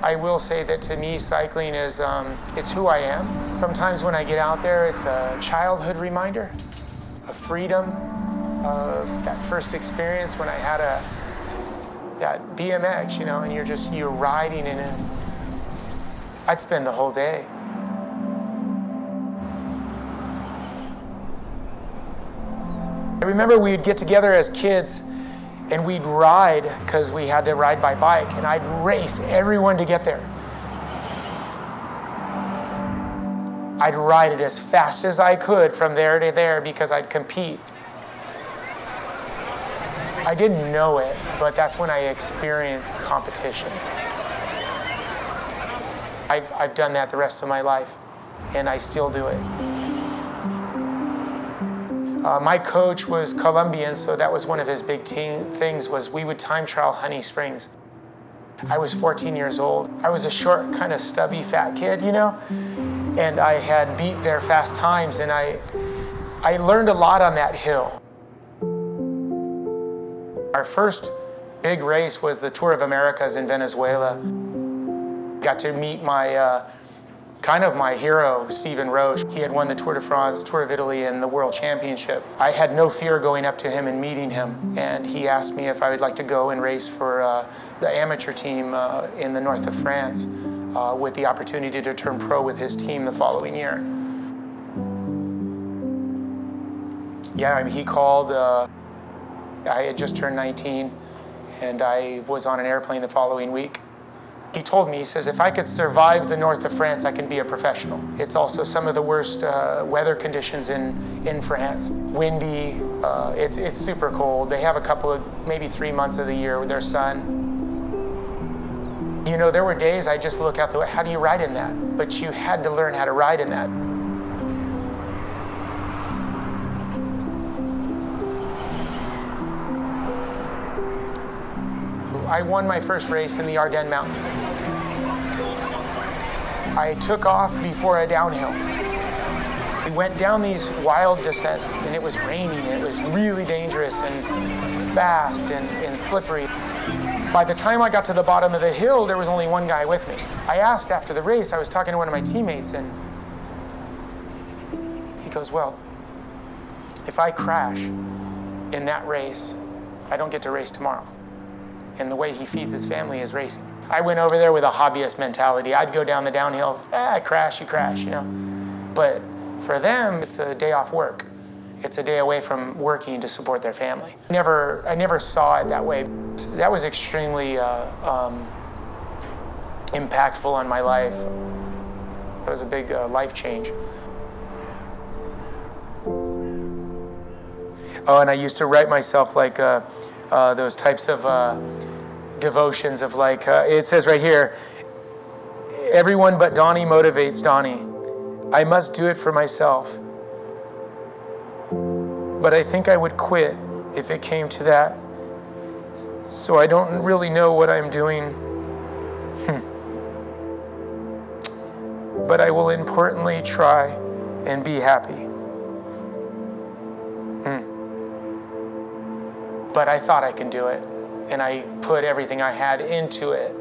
I will say that to me, cycling is, it's who I am. Sometimes when I get out there, it's a childhood reminder of freedom, of that first experience when I had that BMX, you know, and you're riding in it. I'd spend the whole day. I remember we'd get together as kids and we'd ride, because we had to ride by bike, and I'd race everyone to get there. I'd ride it as fast as I could from there to there because I'd compete. I didn't know it, but that's when I experienced competition. I've done that the rest of my life, and I still do it. My coach was Colombian, so that was one of his big things was we would time trial Honey Springs. I was 14 years old. I was a short, kind of stubby, fat kid, you know? And I had beat their fast times, and I learned a lot on that hill. Our first big race was the Tour of Americas in Venezuela. Got to meet my kind of my hero, Steven Roche. He had won the Tour de France, Tour of Italy, and the World Championship. I had no fear going up to him and meeting him, and he asked me if I would like to go and race for the amateur team in the north of France with the opportunity to turn pro with his team the following year. Yeah, I mean, he called. I had just turned 19, and I was on an airplane the following week. He told me, he says, if I could survive the north of France, I can be a professional. It's also some of the worst weather conditions in France. Windy, it's super cold. They have a couple of, maybe 3 months of the year with their sun. You know, there were days I just look out the way, how do you ride in that? But you had to learn how to ride in that. I won my first race in the Ardennes Mountains. I took off before a downhill. We went down these wild descents, and it was raining, and it was really dangerous and fast and slippery. By the time I got to the bottom of the hill, there was only one guy with me. I asked after the race, I was talking to one of my teammates, and he goes, well, if I crash in that race, I don't get to race tomorrow. And the way he feeds his family is racing. I went over there with a hobbyist mentality. I'd go down the downhill, crash, you crash, you know. But for them, it's a day off work. It's a day away from working to support their family. I never saw it that way. That was extremely impactful on my life. It was a big life change. Oh, and I used to write myself like those types of devotions of like, it says right here, everyone but Donny motivates Donny. I must do it for myself. But I think I would quit if it came to that. So I don't really know what I'm doing. But I will importantly try and be happy. But I thought I can do it, and I put everything I had into it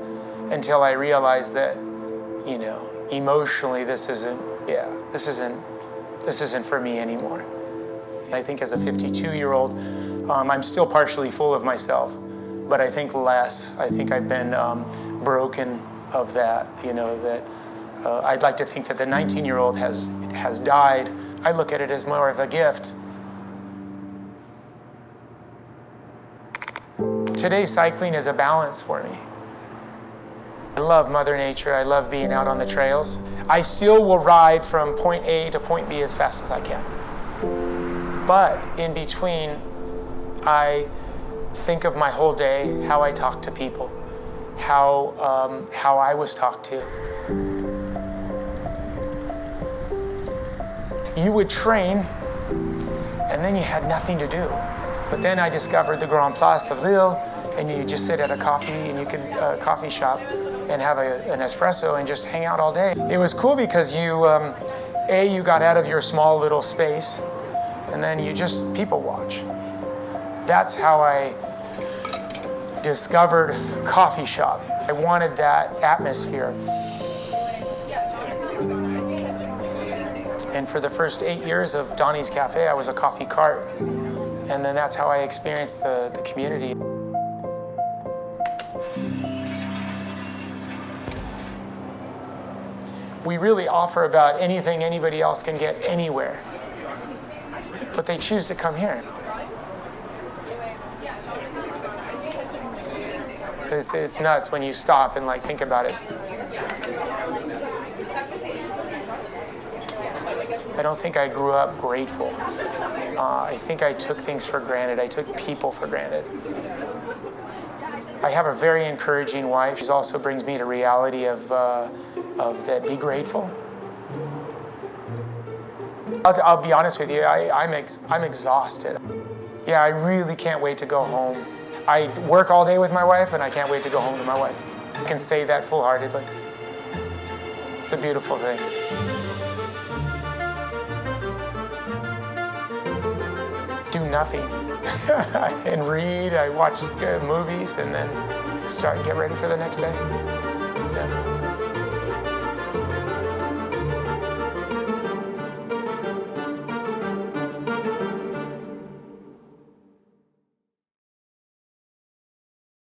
until I realized that, you know, emotionally this isn't for me anymore. I think as a 52-year-old, I'm still partially full of myself, but I think less. I think I've been broken of that, you know, that I'd like to think that the 19-year-old has died. I look at it as more of a gift. Today, cycling is a balance for me. I love Mother Nature. I love being out on the trails. I still will ride from point A to point B as fast as I can. But in between, I think of my whole day, how I talk to people, how I was talked to. You would train, and then you had nothing to do. But then I discovered the Grand Place of Lille, and you just sit at a coffee shop and have an espresso and just hang out all day. It was cool because you got out of your small little space, and then you just people watch. That's how I discovered coffee shop. I wanted that atmosphere. And for the first 8 years of Donny's Cafe, I was a coffee cart. And then that's how I experienced the community. We really offer about anything anybody else can get anywhere. But they choose to come here. It's nuts when you stop and think about it. I don't think I grew up grateful. I think I took things for granted. I took people for granted. I have a very encouraging wife. She also brings me to reality of that be grateful. I'll be honest with you, I'm exhausted. Yeah, I really can't wait to go home. I work all day with my wife, and I can't wait to go home to my wife. I can say that full-heartedly. It's a beautiful thing. Do nothing and read. I watch movies and then get ready for the next day. Yeah.